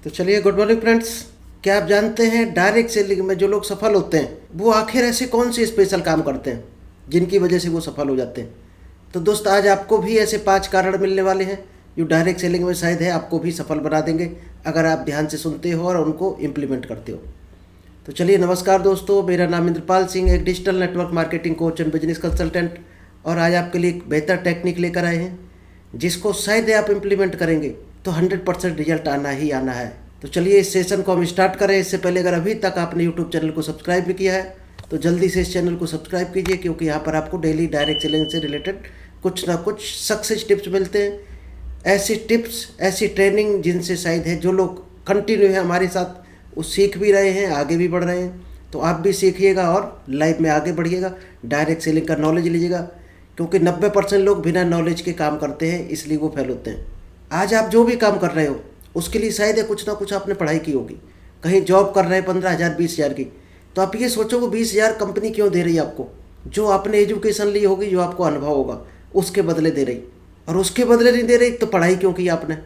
तो चलिए, good morning friends. क्या आप जानते हैं डायरेक्ट सेलिंग में जो लोग सफल होते हैं वो आखिर ऐसे कौन से स्पेशल काम करते हैं जिनकी वजह से वो सफल हो जाते हैं। तो दोस्त, आज आपको भी ऐसे 5 कारण मिलने वाले हैं जो डायरेक्ट सेलिंग में शायद है आपको भी सफल बना देंगे अगर आप ध्यान से सुनते हो और उनको इम्प्लीमेंट करते हो। तो चलिए, नमस्कार दोस्तों, मेरा नाम इंद्रपाल सिंह, एक digital network marketing coach and business consultant, और आज आपके लिए एक बेहतर टेक्निक लेकर आए हैं जिसको शायद आप इम्प्लीमेंट करेंगे तो 100% रिजल्ट आना ही आना है। तो चलिए, इस सेशन को हम स्टार्ट करें। इससे पहले अगर अभी तक आपने यूट्यूब चैनल को सब्सक्राइब भी किया है तो जल्दी से इस चैनल को सब्सक्राइब कीजिए, क्योंकि यहाँ पर आपको डेली डायरेक्ट सेलिंग से रिलेटेड कुछ ना कुछ सक्सेस टिप्स मिलते हैं। ऐसी टिप्स, ऐसी ट्रेनिंग जिनसे शायद है जो लोग कंटिन्यू है हमारे साथ वो सीख भी रहे हैं, आगे भी बढ़ रहे हैं। तो आप भी सीखिएगा और लाइफ में आगे बढ़िएगा, डायरेक्ट सेलिंग का नॉलेज लीजिएगा, क्योंकि 90% लोग बिना नॉलेज के काम करते हैं, इसलिए वो फेल होते हैं। आज आप जो भी काम कर रहे हो उसके लिए शायद है कुछ ना कुछ आपने पढ़ाई की होगी, कहीं जॉब कर रहे हैं 15,000 20,000 की, तो आप ये सोचो वो 20,000 कंपनी क्यों दे रही है आपको। जो आपने एजुकेशन ली होगी, जो आपको अनुभव होगा, उसके बदले दे रही, और उसके बदले नहीं दे रही तो पढ़ाई क्यों की आपने।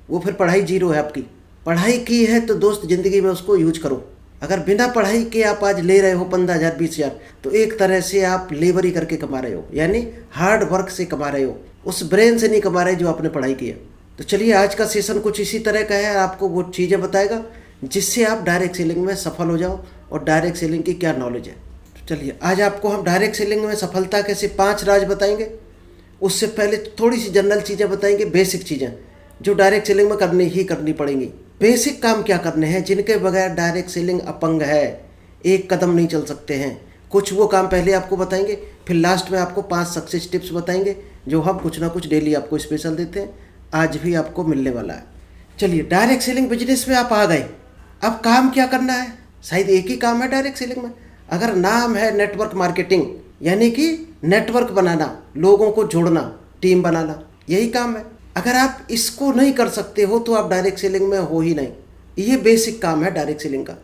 वो फिर पढ़ाई जीरो है आपकी। पढ़ाई की है तो दोस्त ज़िंदगी में उसको यूज करो। अगर बिना पढ़ाई के आप आज ले रहे हो 15,000 20,000 तो एक तरह से आप लेबर ही करके कमा रहे हो, यानी हार्ड वर्क से कमा रहे हो, उस ब्रेन से नहीं कमा रहे जो आपने पढ़ाई की है। तो चलिए, आज का सेशन कुछ इसी तरह का है, आपको वो चीज़ें बताएगा जिससे आप डायरेक्ट सेलिंग में सफल हो जाओ, और डायरेक्ट सेलिंग की क्या नॉलेज है। तो चलिए, आज आपको हम डायरेक्ट सेलिंग में सफलता के ऐसे 5 राज बताएंगे। उससे पहले थोड़ी सी जनरल चीज़ें बताएंगे, बेसिक चीज़ें जो डायरेक्ट सेलिंग में करनी पड़ेंगी। बेसिक काम क्या करने हैं जिनके बगैर डायरेक्ट सेलिंग अपंग है, एक कदम नहीं चल सकते हैं। कुछ वो काम पहले आपको बताएंगे, फिर लास्ट में आपको 5 सक्सेस टिप्स बताएंगे जो हम कुछ ना कुछ डेली आपको स्पेशल देते हैं। आज भी आपको मिलने वाला है। चलिए, डायरेक्ट सेलिंग बिजनेस में आप आ गए, अब काम क्या करना है। शायद एक ही काम है डायरेक्ट सेलिंग में। अगर नाम है नेटवर्क मार्केटिंग, यानी कि नेटवर्क बनाना, लोगों को जोड़ना, टीम बनाना, यही काम है। अगर आप इसको नहीं कर सकते हो तो आप डायरेक्ट सेलिंग में हो ही नहीं। ये बेसिक काम है डायरेक्ट सेलिंग का।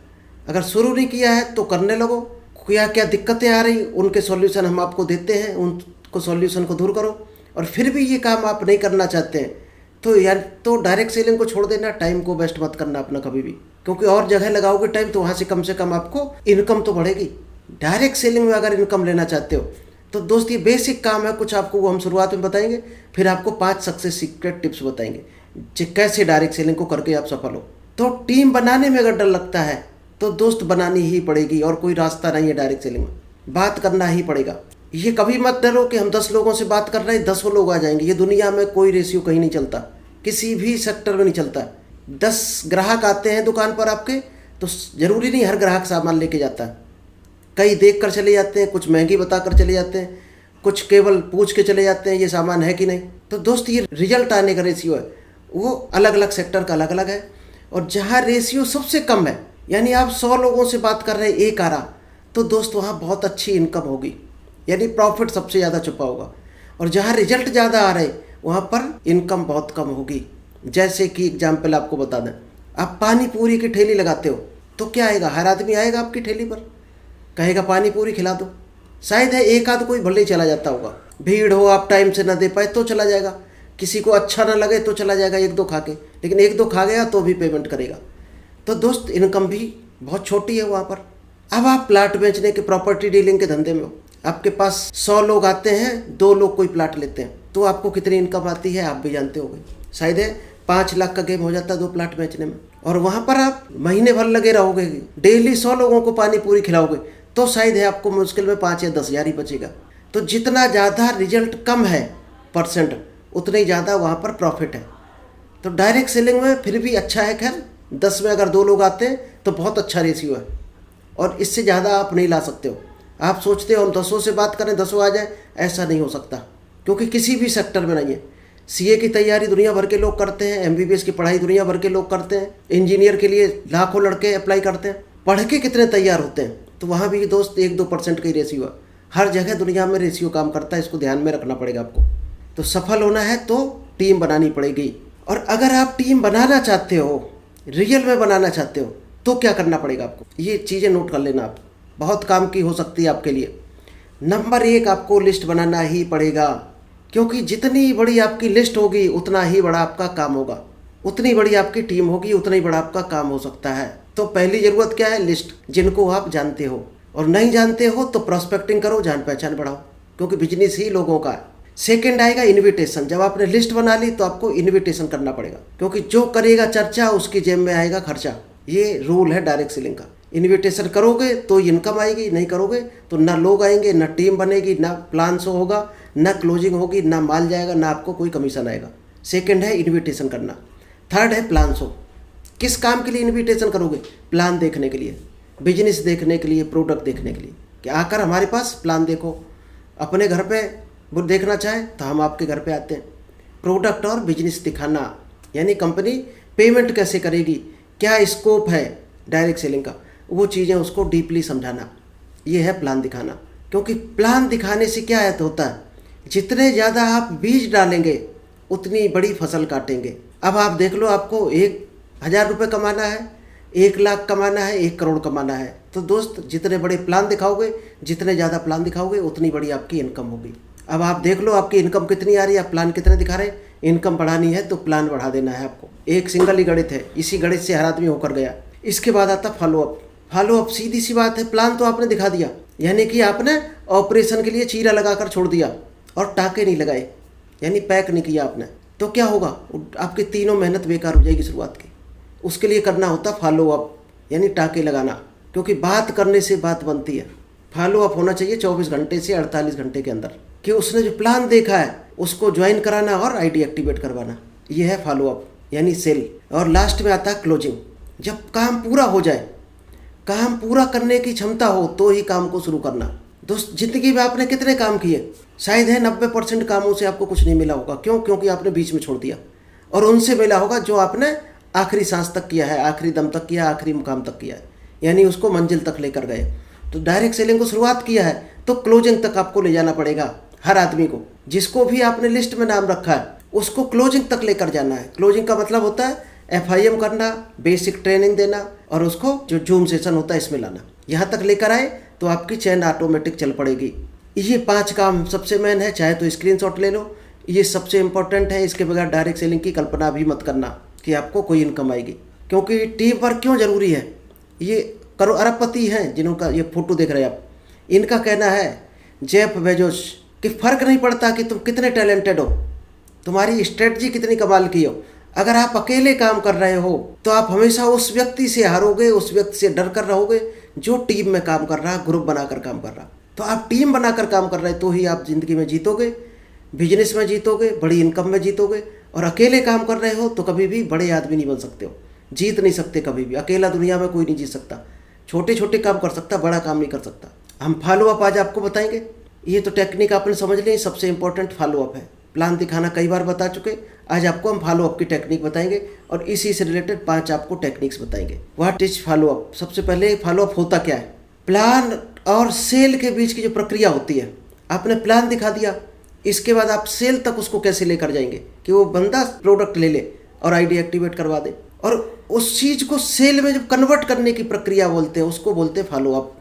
अगर शुरू नहीं किया है तो करने लगो। क्या क्या दिक्कतें आ रही उनके सॉल्यूशन हम आपको देते हैं, उनको सॉल्यूशन को दूर करो। और फिर भी ये काम आप नहीं करना चाहते हैं तो यार, तो डायरेक्ट सेलिंग को छोड़ देना, टाइम को वेस्ट मत करना अपना कभी भी, क्योंकि और जगह लगाओगे टाइम तो वहाँ से कम आपको इनकम तो बढ़ेगी। डायरेक्ट सेलिंग में अगर इनकम लेना चाहते हो तो दोस्त ये बेसिक काम है, कुछ आपको वो हम शुरुआत में बताएंगे, फिर आपको 5 सक्सेस सीक्रेट टिप्स बताएंगे कैसे डायरेक्ट सेलिंग को करके आप सफल हो। तो टीम बनाने में अगर डर लगता है तो दोस्त बनानी ही पड़ेगी, और कोई रास्ता नहीं है डायरेक्ट सेलिंग में, बात करना ही पड़ेगा। ये कभी मत डरो कि हम 10 लोगों से बात कर रहे हैं 10 लोग आ जाएंगे। ये दुनिया में कोई रेशियो कहीं नहीं चलता, किसी भी सेक्टर में नहीं चलता। 10 ग्राहक आते हैं दुकान पर आपके तो ज़रूरी नहीं हर ग्राहक सामान लेके जाता है। कई देख कर चले जाते हैं, कुछ महंगी बता कर चले जाते हैं, कुछ केवल पूछ के चले जाते हैं ये सामान है कि नहीं। तो दोस्त, ये रिजल्ट आने का रेशियो है वो अलग अलग सेक्टर का अलग अलग है। और जहाँ रेशियो सबसे कम है, यानी आप 100 लोगों से बात कर रहे हैं, एक आ रहा, तो दोस्त वहाँ बहुत अच्छी इनकम होगी, यानी प्रॉफिट सबसे ज़्यादा छुपा होगा। और जहाँ रिजल्ट ज़्यादा आ रहे वहाँ पर इनकम बहुत कम होगी। जैसे कि एग्जाम्पल आपको बता दें, आप पानी पूरी की ठेली लगाते हो तो क्या आएगा, हर आदमी आएगा आपकी ठेली पर, कहेगा पानी पूरी खिला दो। शायद है एक आध कोई भले ही चला जाता होगा, भीड़ हो, आप टाइम से ना दे पाए तो चला जाएगा, किसी को अच्छा ना लगे तो चला जाएगा 1-2 खा के, लेकिन 1-2 खा गया तो भी पेमेंट करेगा। तो दोस्त, इनकम भी बहुत छोटी है वहाँ पर। अब आप प्लाट बेचने के, प्रॉपर्टी डीलिंग के धंधे में हो, आपके पास 100 लोग आते हैं, 2 लोग कोई प्लाट लेते हैं, तो आपको कितनी इनकम आती है आप भी जानते होंगे। शायद है 5 लाख का गेम हो जाता है 2 प्लाट बेचने में। और वहाँ पर आप महीने भर लगे रहोगे, डेली 100 लोगों को पानी पूरी खिलाओगे तो शायद है आपको मुश्किल में 5 या 10 हज़ार ही बचेगा। तो जितना ज़्यादा रिजल्ट कम है परसेंट, उतना ही ज़्यादा वहाँ पर प्रॉफिट है। तो डायरेक्ट सेलिंग में फिर भी अच्छा है। खैर, 10 में अगर 2 लोग आते हैं तो बहुत अच्छा रेशियो है, और इससे ज़्यादा आप नहीं ला सकते हो। आप सोचते हो हम 10 से बात करें 10 आ जाए, ऐसा नहीं हो सकता, क्योंकि किसी भी सेक्टर में नहीं है। सीए की तैयारी दुनिया भर के लोग करते हैं, एमबीबीएस की पढ़ाई दुनिया भर के लोग करते हैं, इंजीनियर के लिए लाखों लड़के अप्लाई करते हैं, पढ़ के कितने तैयार होते हैं। तो वहाँ भी दोस्त 1-2% का ही रेशियो है। हर जगह दुनिया में रेशियो काम करता है, इसको ध्यान में रखना पड़ेगा आपको। तो सफल होना है तो टीम बनानी पड़ेगी। और अगर आप टीम बनाना चाहते हो, रियल में बनाना चाहते हो, तो क्या करना पड़ेगा आपको, ये चीज़ें नोट कर लेना आप, बहुत काम की हो सकती है आपके लिए। नंबर 1, आपको लिस्ट बनाना ही पड़ेगा, क्योंकि जितनी बड़ी आपकी लिस्ट होगी उतना ही बड़ा आपका काम होगा। उतनी बड़ी आपकी टीम होगी, उतना ही बड़ा आपका काम हो सकता है। तो पहली ज़रूरत क्या है? लिस्ट, जिनको आप जानते हो, और नहीं जानते हो तो प्रॉस्पेक्टिंग करो, जान पहचान बढ़ाओ, क्योंकि बिजनेस ही लोगों का है। सेकंड आएगा इनविटेशन। जब आपने लिस्ट बना ली तो आपको इनविटेशन करना पड़ेगा, क्योंकि जो करेगा चर्चा उसकी जेब में आएगा खर्चा। ये रूल है डायरेक्ट सेलिंग का। इनविटेशन करोगे तो इनकम आएगी, नहीं करोगे तो ना लोग आएंगे, ना टीम बनेगी, ना प्लान शो होगा, ना क्लोजिंग होगी, ना माल जाएगा, ना आपको कोई कमीशन आएगा। सेकंड है इनविटेशन करना। थर्ड है प्लान शो। किस काम के लिए इनविटेशन करोगे? प्लान देखने के लिए, बिजनेस देखने के लिए, प्रोडक्ट देखने के लिए, कि आकर हमारे पास प्लान देखो। अपने घर पे वो देखना चाहे तो हम आपके घर पे आते हैं। प्रोडक्ट और बिजनेस दिखाना, यानी कंपनी पेमेंट कैसे करेगी, क्या स्कोप है डायरेक्ट सेलिंग का, वो चीज़ें उसको डीपली समझाना, ये है प्लान दिखाना। क्योंकि प्लान दिखाने से क्या होता है, जितने ज़्यादा आप बीज डालेंगे उतनी बड़ी फसल काटेंगे। अब आप देख लो, आपको 1,000 रुपये कमाना है, 1,00,000 कमाना है, 1 करोड़ कमाना है, तो दोस्त जितने बड़े प्लान दिखाओगे, जितने ज़्यादा प्लान दिखाओगे उतनी बड़ी आपकी इनकम होगी। अब आप देख लो आपकी इनकम कितनी आ रही है, आप प्लान कितने दिखा रहे हैं। इनकम बढ़ानी है तो प्लान बढ़ा देना है आपको। एक सिंगल ही गणित है, इसी गणित से हर आदमी होकर गया। इसके बाद आता फॉलोअप। फॉलोअप सीधी सी बात है, प्लान तो आपने दिखा दिया, यानी कि आपने ऑपरेशन के लिए चीरा लगाकर छोड़ दिया और टाँके नहीं लगाए, यानी पैक नहीं किया आपने, तो क्या होगा? आपकी तीनों मेहनत बेकार हो जाएगी शुरुआत की। उसके लिए करना होता फॉलोअप, यानी टाँके लगाना, क्योंकि बात करने से बात बनती है। फॉलोअप होना चाहिए 24 घंटे से 48 घंटे के अंदर, कि उसने जो प्लान देखा है उसको ज्वाइन कराना और आईडी एक्टिवेट करवाना। ये है फॉलोअप, यानी सेल। और लास्ट में आता है क्लोजिंग। जब काम पूरा हो जाए, काम पूरा करने की क्षमता हो तो ही काम को शुरू करना। दोस्त, जिंदगी में आपने कितने काम किए? शायद है 90% कामों से आपको कुछ नहीं मिला होगा। क्यों? क्योंकि आपने बीच में छोड़ दिया। और उनसे मिला होगा जो आपने आखिरी सांस तक किया है, आखिरी दम तक किया, आखिरी मुकाम तक किया है, यानी उसको मंजिल तक लेकर गए। तो डायरेक्ट सेलिंग को शुरुआत किया है तो क्लोजिंग तक आपको ले जाना पड़ेगा। हर आदमी को, जिसको भी आपने लिस्ट में नाम रखा है, उसको क्लोजिंग तक लेकर जाना है। क्लोजिंग का मतलब होता है FIM करना, बेसिक ट्रेनिंग देना, और उसको जो जूम सेशन होता है इसमें लाना। यहाँ तक लेकर आए तो आपकी चैन ऑटोमेटिक चल पड़ेगी। ये 5 काम सबसे मेन है, चाहे तो स्क्रीनशॉट ले लो, ये सबसे इंपॉर्टेंट है। इसके बगैर डायरेक्ट सेलिंग की कल्पना भी मत करना कि आपको कोई इनकम आएगी। क्योंकि टीम वर्क क्यों जरूरी है? ये करो अरबपति हैं जिनका ये फोटो देख रहे हैं आप, इनका कहना है, जेफ बेजोस, कि फ़र्क नहीं पड़ता कि तुम कितने टैलेंटेड हो, तुम्हारी स्ट्रेटजी कितनी कमाल की हो, अगर आप अकेले काम कर रहे हो तो आप हमेशा उस व्यक्ति से हारोगे, उस व्यक्ति से डर कर रहोगे जो टीम में काम कर रहा, ग्रुप बनाकर काम कर रहा। तो आप टीम बनाकर काम कर रहे तो ही आप ज़िंदगी में जीतोगे, बिजनेस में जीतोगे, बड़ी इनकम में जीतोगे। और अकेले काम कर रहे हो तो कभी भी बड़े आदमी नहीं बन सकते हो, जीत नहीं सकते कभी भी। अकेला दुनिया में कोई नहीं जीत सकता, छोटे छोटे काम कर सकता, बड़ा काम नहीं कर सकता। हम फॉलोअप आज आपको बताएंगे। ये तो टेक्निक आपने समझ ली, सबसे इंपॉर्टेंट फॉलोअप है। प्लान दिखाना कई बार बता चुके, आज आपको हम फॉलोअप की टेक्निक बताएंगे और इसी से रिलेटेड 5 आपको टेक्निक्स बताएंगे। What is follow up? सबसे पहले फॉलोअप होता क्या है? प्लान और सेल के बीच की जो प्रक्रिया होती है, आपने प्लान दिखा दिया, इसके बाद आप सेल तक उसको कैसे लेकर जाएंगे कि वो बंदा प्रोडक्ट ले ले और आईडी एक्टिवेट करवा दे, और उस चीज़ को सेल में जब कन्वर्ट करने की प्रक्रिया बोलते हैं, उसको बोलते हैं फॉलोअप।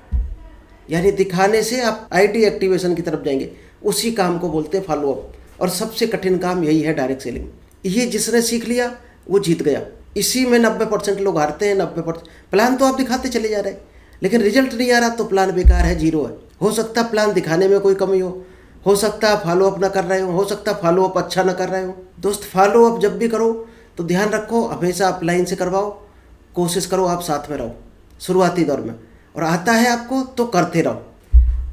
यानी दिखाने से आप आईडी एक्टिवेशन की तरफ जाएंगे, उसी काम को बोलते हैं फॉलोअप। और सबसे कठिन काम यही है डायरेक्ट सेलिंग। ये जिसने सीख लिया वो जीत गया। इसी में 90% लोग हारते हैं। 90% प्लान तो आप दिखाते चले जा रहे हैं, लेकिन रिजल्ट नहीं आ रहा तो प्लान बेकार है, जीरो है। हो सकता है प्लान दिखाने में कोई कमी हो सकता है फॉलोअप ना कर रहे हो सकता है फॉलोअप अच्छा ना कर रहे हो। दोस्त, फॉलोअप जब भी करो तो ध्यान रखो, हमेशा अपलाइन से करवाओ, कोशिश करो आप साथ में रहो शुरुआती दौर में, और आता है आपको तो करते रहो।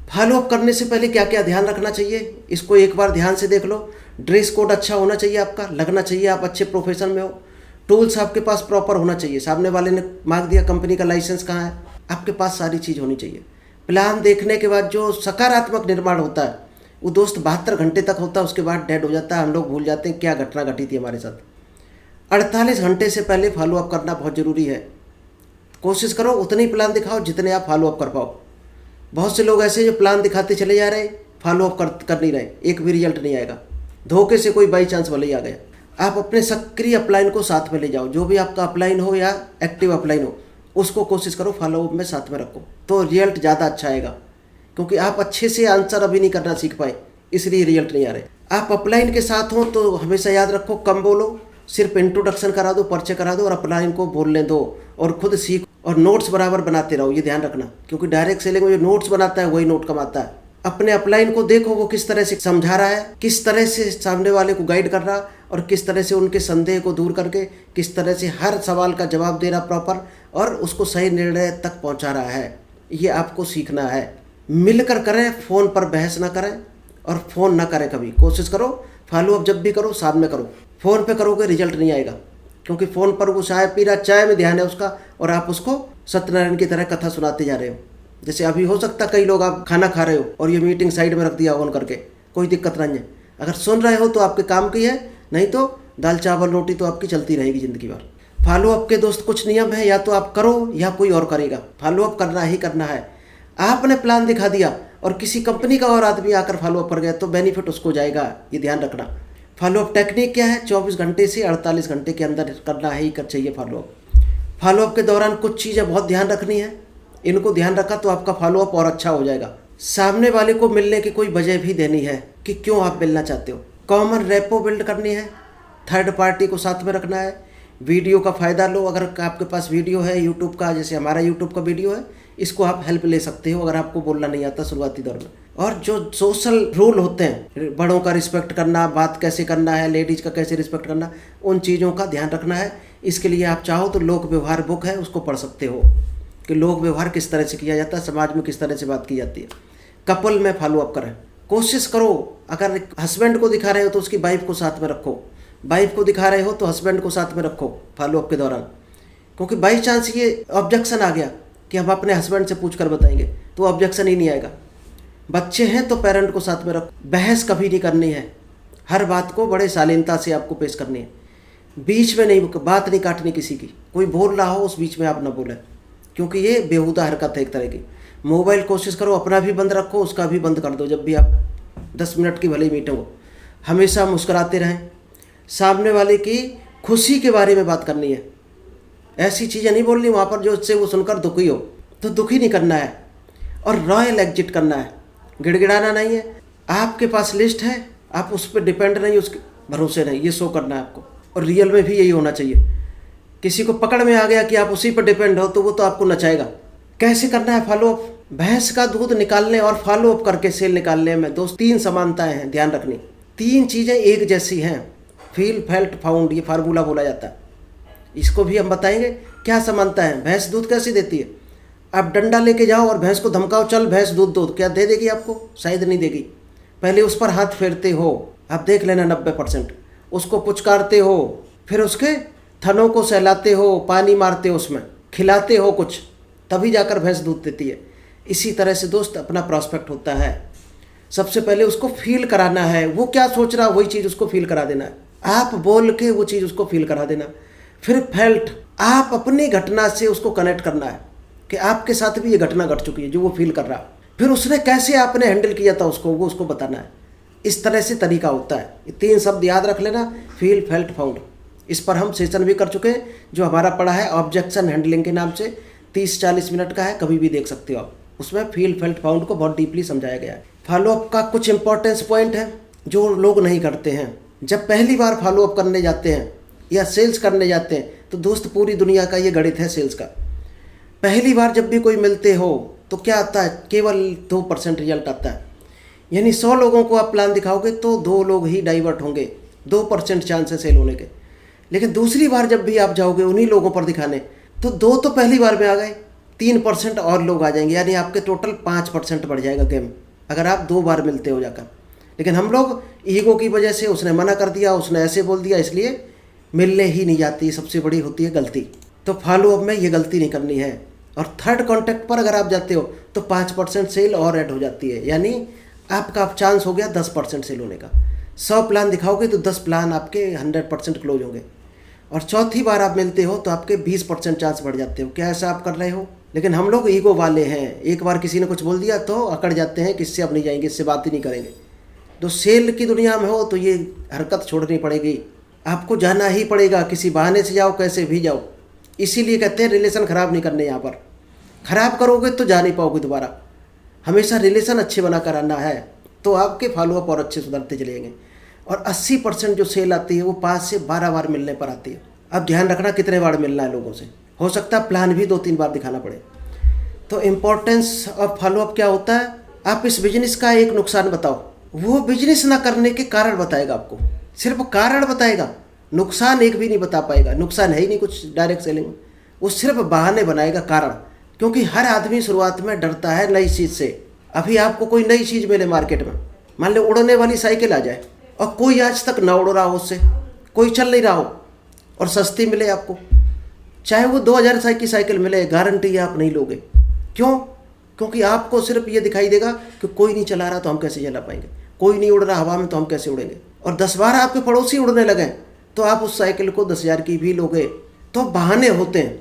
फॉलोअप करने से पहले क्या क्या ध्यान रखना चाहिए, इसको एक बार ध्यान से देख लो। ड्रेस कोड अच्छा होना चाहिए, आपका लगना चाहिए आप अच्छे प्रोफेशन में हो। टूल्स आपके पास प्रॉपर होना चाहिए, सामने वाले ने मांग दिया कंपनी का लाइसेंस कहाँ है, आपके पास सारी चीज़ होनी चाहिए। प्लान देखने के बाद जो सकारात्मक निर्माण होता है वो दोस्त 72 घंटे तक होता है, उसके बाद डेड हो जाता है। हम लोग भूल जाते हैं क्या घटना घटी थी हमारे साथ। 48 घंटे से पहले फॉलोअप करना बहुत ज़रूरी है। कोशिश करो उतने ही प्लान दिखाओ जितने आप फॉलोअप कर पाओ। बहुत से लोग ऐसे जो प्लान दिखाते चले जा रहे, फॉलोअप कर नहीं रहे, एक भी रिजल्ट नहीं आएगा। धोखे से कोई बाई चांस भले ही आ गया। आप अपने सक्रिय अपलाइन को साथ में ले जाओ, जो भी आपका अपलाइन हो या एक्टिव अपलाइन हो, उसको कोशिश करो फॉलोअप में साथ में रखो, तो रिजल्ट ज़्यादा अच्छा आएगा। क्योंकि आप अच्छे से आंसर अभी नहीं करना सीख पाए, इसलिए रिजल्ट नहीं आ रहे। आप अपलाइन के साथ हो तो हमेशा याद रखो, कम बोलो सिर्फ इंट्रोडक्शन करा दो, परिचय करा दो और अपलाइन को बोलने दो और खुद सीख और नोट्स बराबर बनाते रहो, ये ध्यान रखना। क्योंकि डायरेक्ट सेलिंग में जो नोट्स बनाता है वही नोट कमाता है। अपने अपलाइन को देखो वो किस तरह से समझा रहा है, किस तरह से सामने वाले को गाइड कर रहा और किस तरह से उनके संदेह को दूर करके किस तरह से हर सवाल का जवाब दे रहा प्रॉपर और उसको सही निर्णय तक पहुंचा रहा है। ये आपको सीखना है। मिलकर करें, फ़ोन पर बहस ना करें और फ़ोन ना करें कभी। कोशिश करो फॉलोअप जब भी करो सामने करो। फ़ोन पे करोगे रिजल्ट नहीं आएगा, क्योंकि फ़ोन पर वो चाय पी रहा, चाय में ध्यान है उसका और आप उसको सत्यनारायण की तरह कथा सुनाते जा रहे हो। जैसे अभी हो सकता कई लोग आप खाना खा रहे हो और ये मीटिंग साइड में रख दिया ऑन करके, कोई दिक्कत नहीं है। अगर सुन रहे हो तो आपके काम की है, नहीं तो दाल चावल रोटी तो आपकी चलती रहेगी ज़िंदगी भर। फॉलोअप के दोस्त कुछ नियम है, या तो आप करो या कोई और करेगा। फॉलोअप करना ही करना है। आपने प्लान दिखा दिया और किसी कंपनी का और आदमी आकर फॉलोअप कर गया तो बेनिफिट उसको जाएगा, ये ध्यान रखना। फॉलोअप टेक्निक क्या है? 24 घंटे से 48 घंटे के अंदर करना ही कर चाहिए फॉलोअप। फॉलोअप के दौरान कुछ चीज़ें बहुत ध्यान रखनी है, इनको ध्यान रखा तो आपका फॉलोअप और अच्छा हो जाएगा। सामने वाले को मिलने की कोई वजह भी देनी है कि क्यों आप मिलना चाहते हो। कॉमन रेपो बिल्ड करनी है, थर्ड पार्टी को साथ में रखना है। वीडियो का फ़ायदा लो, अगर आपके पास वीडियो है यूट्यूब का, जैसे हमारा यूट्यूब का वीडियो है, इसको आप हेल्प ले सकते हो अगर आपको बोलना नहीं आता शुरुआती दौर में। और जो सोशल रूल होते हैं, बड़ों का रिस्पेक्ट करना, बात कैसे करना है, लेडीज़ का कैसे रिस्पेक्ट करना, उन चीज़ों का ध्यान रखना है। इसके लिए आप चाहो तो लोक व्यवहार बुक है, उसको पढ़ सकते हो कि लोक व्यवहार किस तरह से किया जाता है, समाज में किस तरह से बात की जाती है। कपल में फॉलोअप करें, कोशिश करो। अगर हस्बैंड को दिखा रहे हो तो उसकी वाइफ को साथ में रखो, वाइफ को दिखा रहे हो तो हस्बैंड को साथ में रखो फॉलोअप के दौरान। क्योंकि बाई चांस ये ऑब्जेक्शन आ गया कि हम अपने हस्बैंड से पूछ कर बताएंगे तो ऑब्जेक्शन ही नहीं आएगा। बच्चे हैं तो पेरेंट को साथ में रखो। बहस कभी नहीं करनी है, हर बात को बड़े शालीनता से आपको पेश करनी है। बीच में नहीं, बात नहीं काटनी किसी की। कोई बोल रहा हो उस बीच में आप ना बोलें, क्योंकि ये बेहुदा हरकत है एक तरह की। मोबाइल कोशिश करो अपना भी बंद रखो, उसका भी बंद कर दो। जब भी आप 10 मिनट की भले मीटिंग हो, हमेशा मुस्कुराते रहें। सामने वाले की खुशी के बारे में बात करनी है, ऐसी चीज़ें नहीं बोलनी वहाँ पर जो उससे वो सुनकर दुखी हो, तो दुखी नहीं करना है। और रॉयल एग्जिट करना है, गिड़गिड़ाना नहीं है। आपके पास लिस्ट है, आप उस पर डिपेंड नहीं, उसके भरोसे नहीं, ये शो करना है आपको। और रियल में भी यही होना चाहिए। किसी को पकड़ में आ गया कि आप उसी पर डिपेंड हो तो वो तो आपको नचाएगा। कैसे करना है फॉलोअप? भैंस का दूध निकालने और फॉलोअप करके सेल निकालने में दोस्त 3 समानताएं हैं, ध्यान रखनी। 3 चीज़ें एक जैसी हैं, फील फेल्ट फाउंड, ये फार्मूला बोला जाता है। इसको भी हम बताएंगे क्या समानता है। भैंस दूध कैसे देती है? आप डंडा लेके जाओ और भैंस को धमकाओ, चल भैंस दूध दो, क्या दे देगी आपको? शायद नहीं देगी। पहले उस पर हाथ फेरते हो, आप देख लेना 90%। उसको पुचकारते हो, फिर उसके थनों को सहलाते हो, पानी मारते हो, उसमें खिलाते हो कुछ, तभी जाकर भैंस दूध देती है। इसी तरह से दोस्त अपना प्रॉस्पेक्ट होता है। सबसे पहले उसको फील कराना है, वो क्या सोच रहा है वही चीज़ उसको फील करा देना है। आप बोल के वो चीज़ उसको फील करा देना। फिर फेल्ट, आप अपनी घटना से उसको कनेक्ट करना है कि आपके साथ भी ये घटना घट चुकी है जो वो फील कर रहा है। फिर उसने कैसे आपने हैंडल किया था उसको, वो उसको बताना है। इस तरह से तरीका होता है। ये 3 शब्द याद रख लेना, फील फेल्ट फाउंड। इस पर हम सेशन भी कर चुके हैं, जो हमारा पड़ा है ऑब्जेक्शन हैंडलिंग के नाम से, 30-40 मिनट का है, कभी भी देख सकते हो आप। उसमें फील फेल्ट फाउंड को बहुत डीपली समझाया गया है। फॉलोअप का कुछ इंपॉर्टेंस पॉइंट है जो लोग नहीं करते हैं। जब पहली बार फॉलोअप करने जाते हैं या सेल्स करने जाते हैं तो दोस्त पूरी दुनिया का ये गणित है सेल्स का। पहली बार जब भी कोई मिलते हो तो क्या आता है, केवल 2% रिजल्ट आता है। यानी 100 लोगों को आप प्लान दिखाओगे तो 2 लोग ही डाइवर्ट होंगे, 2% चांस है सेल होने के। लेकिन दूसरी बार जब भी आप जाओगे उन्हीं लोगों पर दिखाने तो 2 तो पहली बार में आ गए, 3% और लोग आ जाएंगे, यानी आपके टोटल 5% बढ़ जाएगा गेम, अगर आप 2 बार मिलते हो जाकर। लेकिन हम लोग ईगो की वजह से, उसने मना कर दिया, उसने ऐसे बोल दिया, इसलिए मिलने ही नहीं जाती। सबसे बड़ी होती है गलती। तो फॉलोअप में ये गलती नहीं करनी है। और थर्ड कॉन्टैक्ट पर अगर आप जाते हो तो 5% सेल और ऐड हो जाती है, यानी आपका चांस हो गया 10% सेल होने का। 100 प्लान दिखाओगे तो 10 प्लान आपके 100% क्लोज होंगे। और चौथी बार आप मिलते हो तो आपके 20% चांस बढ़ जाते हो। क्या ऐसा आप कर रहे हो? लेकिन हम लोग ईगो वाले हैं, एक बार किसी ने कुछ बोल दिया तो अकड़ जाते हैं कि इससे अब नहीं जाएंगे, इससे बात ही नहीं करेंगे। तो सेल की दुनिया में हो तो ये हरकत छोड़नी पड़ेगी, आपको जाना ही पड़ेगा। किसी बहाने से जाओ, कैसे भी जाओ। इसीलिए कहते हैं रिलेशन ख़राब नहीं करने। यहाँ पर ख़राब करोगे तो जा नहीं पाओगे दोबारा। हमेशा रिलेशन अच्छे बना कर आना है तो आपके फॉलोअप और अच्छे सुधरते चलेंगे। और 80% जो सेल आती है वो 5 से 12 बार मिलने पर आती है। अब ध्यान रखना कितने बार मिलना है लोगों से, हो सकता है प्लान भी 2-3 बार दिखाना पड़े। तो इम्पोर्टेंस ऑफ फॉलोअप क्या होता है, आप इस बिजनेस का एक नुकसान बताओ, वो बिजनेस ना करने के कारण बताएगा आपको, सिर्फ कारण बताएगा, नुकसान एक भी नहीं बता पाएगा। नुकसान है ही नहीं कुछ डायरेक्ट सेलिंग में, वो सिर्फ बहाने बनाएगा कारण। क्योंकि हर आदमी शुरुआत में डरता है नई चीज़ से। अभी आपको कोई नई चीज़ मिले मार्केट में, मान लो उड़ने वाली साइकिल आ जाए और कोई आज तक ना उड़ रहा हो उससे, कोई चल नहीं रहा हो, और सस्ती मिले आपको, चाहे वो 2000 की साइकिल मिले, गारंटी आप नहीं लोगे। क्यों? क्योंकि आपको सिर्फ ये दिखाई देगा कि कोई नहीं चला रहा तो हम कैसे चला पाएंगे, कोई नहीं उड़ रहा हवा में तो हम कैसे उड़ेंगे। और 10 बार आपके पड़ोसी उड़ने लगे तो आप उस साइकिल को 10,000 की भी लोगे। तो बहाने होते हैं,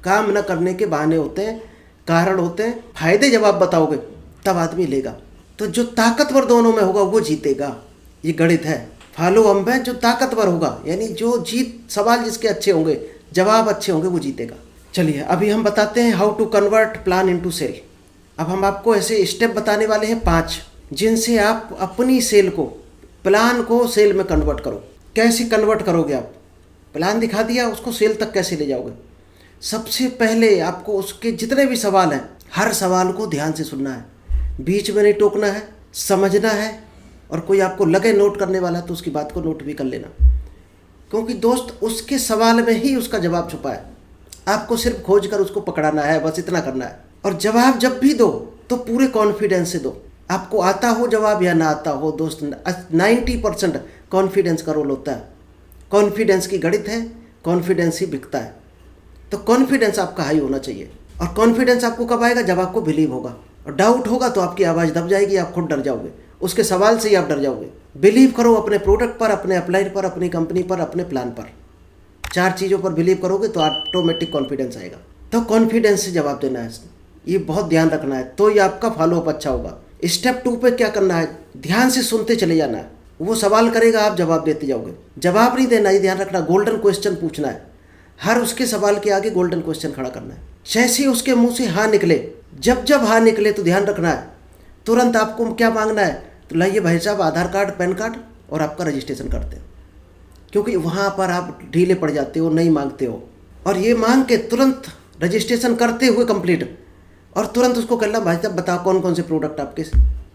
काम न करने के बहाने होते हैं, कारण होते हैं। फायदे जब आप बताओगे तब आदमी लेगा। तो जो ताकतवर दोनों में होगा वो जीतेगा, ये गणित है। फॉलो अप में जो ताकतवर होगा, यानी जो जीत, सवाल जिसके अच्छे होंगे, जवाब अच्छे होंगे, वो जीतेगा। चलिए अभी हम बताते हैं how to convert plan into sale. अब हम आपको ऐसे स्टेप बताने वाले हैं 5, जिनसे आप अपनी सेल को, प्लान को सेल में कन्वर्ट करो। कैसे कन्वर्ट करोगे आप? प्लान दिखा दिया, उसको सेल तक कैसे ले जाओगे? सबसे पहले आपको उसके जितने भी सवाल हैं, हर सवाल को ध्यान से सुनना है, बीच में नहीं टोकना है, समझना है। और कोई आपको लगे नोट करने वाला तो उसकी बात को नोट भी कर लेना, क्योंकि दोस्त उसके सवाल में ही उसका जवाब छुपा है। आपको सिर्फ खोज कर उसको पकड़ाना है, बस इतना करना है। और जवाब जब भी दो तो पूरे कॉन्फिडेंस से दो, आपको आता हो जवाब या ना आता हो। दोस्त 90% कॉन्फिडेंस का रोल होता है। कॉन्फिडेंस की गणित है, कॉन्फिडेंस ही बिकता है। तो कॉन्फिडेंस आपका हाई होना चाहिए। और कॉन्फिडेंस आपको कब आएगा? जब आपको बिलीव होगा। और डाउट होगा तो आपकी आवाज़ दब जाएगी, आप खुद डर जाओगे, उसके सवाल से ही आप डर जाओगे। बिलीव करो अपने प्रोडक्ट पर, अपने अपलाइन पर, अपनी कंपनी पर, अपने प्लान पर। 4 चीज़ों पर बिलीव करोगे तो ऑटोमेटिक कॉन्फिडेंस आएगा। तो कॉन्फिडेंस से जवाब देना है, ये बहुत ध्यान रखना है, तो ये आपका फॉलोअप अच्छा होगा। स्टेप 2 पे क्या करना है? ध्यान से सुनते चले जाना है। वो सवाल करेगा, आप जवाब देते जाओगे। जवाब नहीं देना, ये ध्यान रखना, गोल्डन क्वेश्चन पूछना है। हर उसके सवाल के आगे गोल्डन क्वेश्चन खड़ा करना है। जैसे ही उसके मुंह से हाँ निकले, जब जब हाँ निकले तो ध्यान रखना है, तुरंत आपको क्या मांगना है? तो लाइए भाई साहब आधार कार्ड, पैन कार्ड, और आपका रजिस्ट्रेशन करते हैं। क्योंकि वहाँ पर आप ढीले पड़ जाते हो, नहीं मांगते हो। और ये मांग के तुरंत रजिस्ट्रेशन करते हुए कंप्लीट, और तुरंत उसको कहना भाई साहब बताओ कौन कौन से प्रोडक्ट आपके,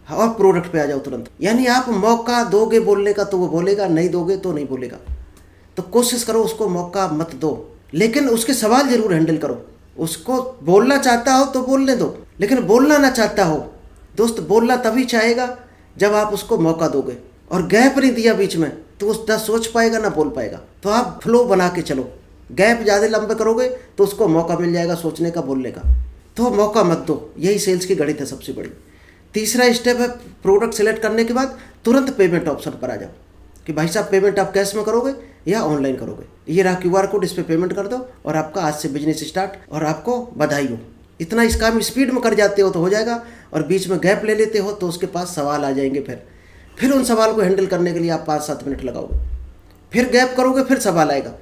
और प्रोडक्ट पे आ जाओ तुरंत। यानी आप मौका दोगे बोलने का तो वो बोलेगा, नहीं दोगे तो नहीं बोलेगा। तो कोशिश करो उसको मौका मत दो, लेकिन उसके सवाल जरूर हैंडल करो। उसको बोलना चाहता हो तो बोलने दो, लेकिन बोलना ना चाहता हो, दोस्त बोलना तभी चाहेगा जब आप उसको मौका दोगे। और गैप नहीं दिया बीच में तो उस ना सोच पाएगा ना बोल पाएगा। तो आप फ्लो बना के चलो। गैप ज़्यादा लंबे करोगे तो उसको मौका मिल जाएगा सोचने का, बोलने का। तो मौका मत दो, यही सेल्स की गणित है सबसे बड़ी। तीसरा स्टेप है, प्रोडक्ट सेलेक्ट करने के बाद तुरंत पेमेंट ऑप्शन पर आ जाओ कि भाई साहब पेमेंट आप कैश में करोगे या ऑनलाइन करोगे। ये रहा QR कोड, इस पर पेमेंट कर दो और आपका आज से बिजनेस स्टार्ट, और आपको बधाई हो। इतना इस काम स्पीड में कर जाते हो तो हो जाएगा, और बीच में गैप ले लेते हो तो उसके पास सवाल आ जाएंगे। फिर उन सवाल को हैंडल करने के लिए आप 5-7 मिनट लगाओगे, फिर गैप करोगे, फिर सवाल आएगा।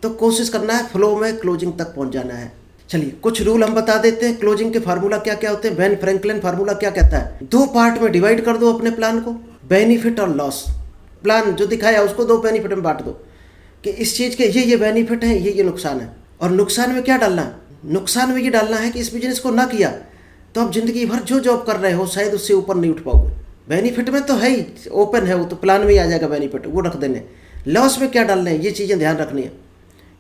तो कोशिश करना है फ्लो में क्लोजिंग तक पहुंच जाना है। चलिए कुछ रूल हम बता देते हैं। क्लोजिंग के फार्मूला क्या क्या होते हैं? बेन फ्रैंकलिन फार्मूला क्या कहता है? 2 पार्ट में डिवाइड कर दो अपने प्लान को, बेनिफिट और लॉस। प्लान जो दिखाया उसको 2 बेनिफिट में बांट दो कि इस चीज़ के ये बेनिफिट है, ये नुकसान है। और नुकसान में क्या डालना है? नुकसान में ये डालना है कि इस बिजनेस को ना किया तो आप जिंदगी भर जो जॉब कर रहे हो शायद उससे ऊपर नहीं उठ पाओगे। बेनिफिट में तो है ही, ओपन है वो, तो प्लान में ही आ जाएगा बेनिफिट, वो रख देने। लॉस में क्या डालना है, ये चीज़ें ध्यान रखनी है।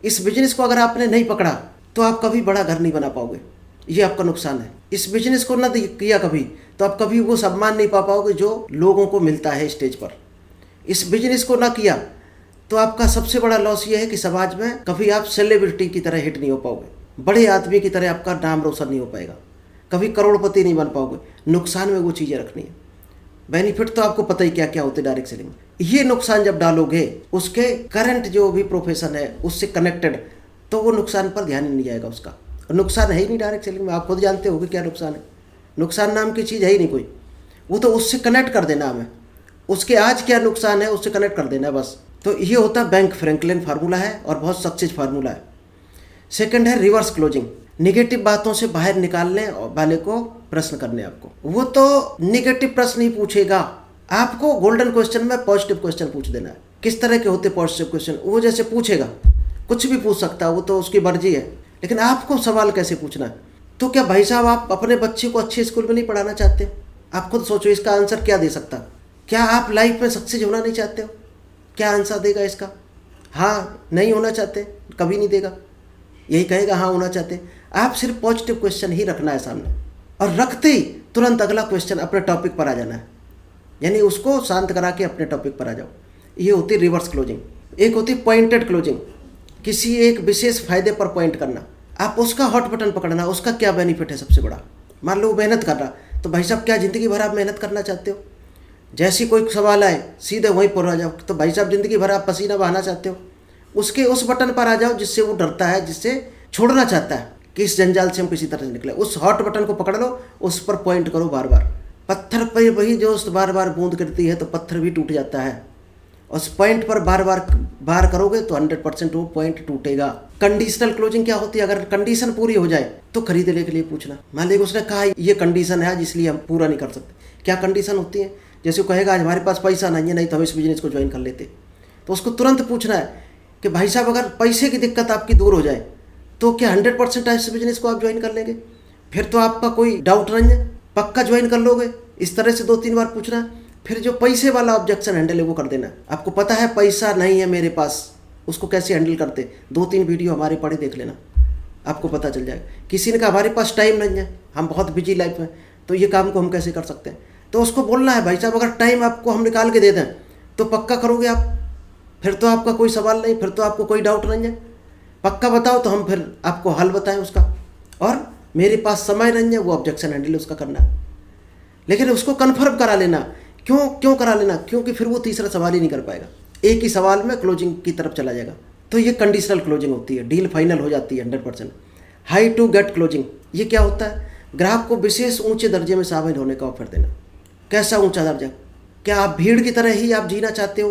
इस बिजनेस को अगर आपने नहीं पकड़ा तो आप कभी बड़ा घर नहीं बना पाओगे, ये आपका नुकसान है। इस बिजनेस को ना किया कभी तो आप कभी वो सम्मान नहीं पा पाओगे जो लोगों को मिलता है स्टेज पर। इस बिजनेस को ना किया तो आपका सबसे बड़ा लॉस ये है कि समाज में कभी आप सेलिब्रिटी की तरह हिट नहीं हो पाओगे, बड़े आदमी की तरह आपका नाम रोशन नहीं हो पाएगा, कभी करोड़पति नहीं बन पाओगे। नुकसान में वो चीज़ें रखनी है। बेनिफिट तो आपको पता ही क्या क्या होते डायरेक्ट सेलिंग में। ये नुकसान जब डालोगे उसके करंट जो भी प्रोफेशन है उससे कनेक्टेड, तो वो नुकसान पर ध्यान ही नहीं जाएगा उसका। नुकसान है ही नहीं डायरेक्ट सेलिंग में, आप खुद जानते होगे क्या नुकसान है। नुकसान नाम की चीज़ है ही नहीं कोई, वो तो उससे कनेक्ट कर देना हमें, उसके आज क्या नुकसान है उससे कनेक्ट कर देना है बस। तो ये होता है बेन फ्रैंकलिन फार्मूला है और बहुत सक्सेस फार्मूला है। सेकंड है रिवर्स क्लोजिंग, निगेटिव बातों से बाहर निकालने वाले को प्रश्न करने आपको। वो तो निगेटिव प्रश्न ही पूछेगा, आपको गोल्डन क्वेश्चन में पॉजिटिव क्वेश्चन पूछ देना है। किस तरह के होते पॉजिटिव क्वेश्चन? वो जैसे पूछेगा, कुछ भी पूछ सकता है, वो तो उसकी मर्जी है, लेकिन आपको सवाल कैसे पूछना है। तो क्या भाई साहब आप अपने बच्चे को अच्छे स्कूल में नहीं पढ़ाना चाहते? आप खुद सोचो इसका आंसर क्या दे सकता। क्या आप लाइफ में सक्सेस होना नहीं चाहते हो? क्या आंसर देगा इसका? हाँ, नहीं होना चाहते, कभी नहीं देगा, यही कहेगा हाँ होना चाहते। आप सिर्फ पॉजिटिव क्वेश्चन ही रखना है सामने, और रखते ही तुरंत अगला क्वेश्चन अपने टॉपिक पर आ जाना है, यानी उसको शांत करा के अपने टॉपिक पर आ जाओ। ये होती है रिवर्स क्लोजिंग। एक होती है पॉइंटेड क्लोजिंग, किसी एक विशेष फायदे पर पॉइंट करना, आप उसका हॉट बटन पकड़ना, उसका क्या बेनिफिट है सबसे बड़ा। मान लो मेहनत कर रहा, तो भाई साहब क्या ज़िंदगी भर आप मेहनत करना चाहते हो? जैसी कोई सवाल आए सीधे वहीं पर आ जाओ, तो भाई साहब ज़िंदगी भर आप पसीना बहाना चाहते हो, उसके उस बटन पर आ जाओ जिससे वो डरता है, जिससे छोड़ना चाहता है कि इस जंजाल से हम किसी तरह से निकले। उस हॉट बटन को पकड़ लो, उस पर पॉइंट करो बार बार। पत्थर पर वही दोस्त बार बार बूंद गिरती है तो पत्थर भी टूट जाता है। उस पॉइंट पर बार बार करोगे तो 100% वो पॉइंट टूटेगा। कंडीशनल क्लोजिंग क्या होती है? अगर कंडीशन पूरी हो जाए तो खरीदने के लिए पूछना। मान लीजिए उसने कहा ये कंडीशन है जिसलिए हम पूरा नहीं कर सकते। क्या कंडीशन होती है? जैसे वो कहेगा आज हमारे पास पैसा नहीं है, नहीं तो हम इस बिजनेस को ज्वाइन कर लेते, तो उसको तुरंत पूछना है कि भाई साहब अगर पैसे की दिक्कत आपकी दूर हो जाए तो क्या 100% इस बिजनेस को आप ज्वाइन कर लेंगे? फिर तो आपका कोई डाउट नहीं है, पक्का ज्वाइन कर लोगे। इस तरह से 2-3 बार पूछना। फिर जो पैसे वाला ऑब्जेक्शन हैंडल है वो कर देना। आपको पता है पैसा नहीं है मेरे पास, उसको कैसे हैंडल करते, 2-3 वीडियो हमारे पढ़े देख लेना, आपको पता चल जाएगा। किसी ने कहा हमारे पास टाइम नहीं है, हम बहुत बिजी लाइफ में, तो ये काम को हम कैसे कर सकते हैं? तो उसको बोलना है भाई साहब अगर टाइम आपको हम निकाल के दे दें तो पक्का करोगे आप? फिर तो आपका कोई सवाल नहीं, फिर तो आपको कोई डाउट नहीं है, पक्का बताओ तो हम फिर आपको हल बताएं उसका। और मेरे पास समय नहीं है, वो ऑब्जेक्शन हैंडल उसका करना है, लेकिन उसको कन्फर्म करा लेना। क्यों करा लेना? क्योंकि फिर वो तीसरा सवाल ही नहीं कर पाएगा, एक ही सवाल में क्लोजिंग की तरफ चला जाएगा। तो ये कंडीशनल क्लोजिंग होती है, डील फाइनल हो जाती है 100%। हाई टू गेट क्लोजिंग, ये क्या होता है? ग्राहक को विशेष ऊंचे दर्जे में शामिल होने का ऑफर देना। कैसा ऊंचा दर्जा? क्या आप भीड़ की तरह ही आप जीना चाहते हो?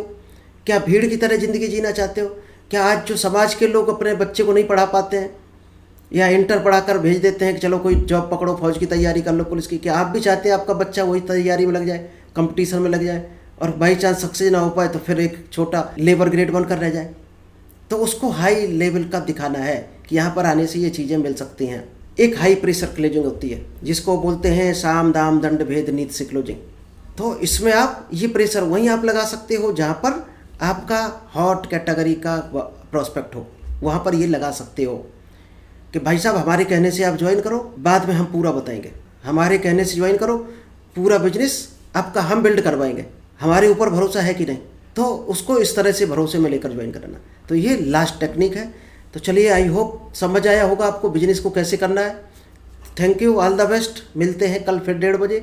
क्या भीड़ की तरह ज़िंदगी जीना चाहते हो? क्या आज जो समाज के लोग अपने बच्चे को नहीं पढ़ा पाते हैं या इंटर पढ़ाकर भेज देते हैं कि चलो कोई जॉब पकड़ो, फौज की तैयारी कर लो, पुलिस की, क्या आप भी चाहते हैं आपका बच्चा वही तैयारी में लग जाए, कंपटीशन में लग जाए, और बाई चांस सक्सेस ना हो पाए तो फिर एक छोटा लेबर ग्रेड बनकर रह जाए? तो उसको हाई लेवल का दिखाना है कि यहाँ पर आने से ये चीज़ें मिल सकती हैं। एक हाई प्रेशर क्लोजिंग होती है जिसको बोलते हैं साम दाम दंड भेद नीति से क्लोजिंग। तो इसमें आप ये प्रेशर वहीं आप लगा सकते हो जहाँ पर आपका हॉट कैटेगरी का प्रोस्पेक्ट हो, वहाँ पर ये लगा सकते हो कि भाई साहब हमारे कहने से आप ज्वाइन करो, बाद में हम पूरा बताएंगे, हमारे कहने से ज्वाइन करो, पूरा बिजनेस आपका हम बिल्ड करवाएंगे, हमारे ऊपर भरोसा है कि नहीं? तो उसको इस तरह से भरोसे में लेकर ज्वाइन करना। तो ये लास्ट टेक्निक है। तो चलिए, आई होप समझ आया होगा आपको बिजनेस को कैसे करना है। Thank you, all the best. मिलते हैं कल फिर 1:30 बजे।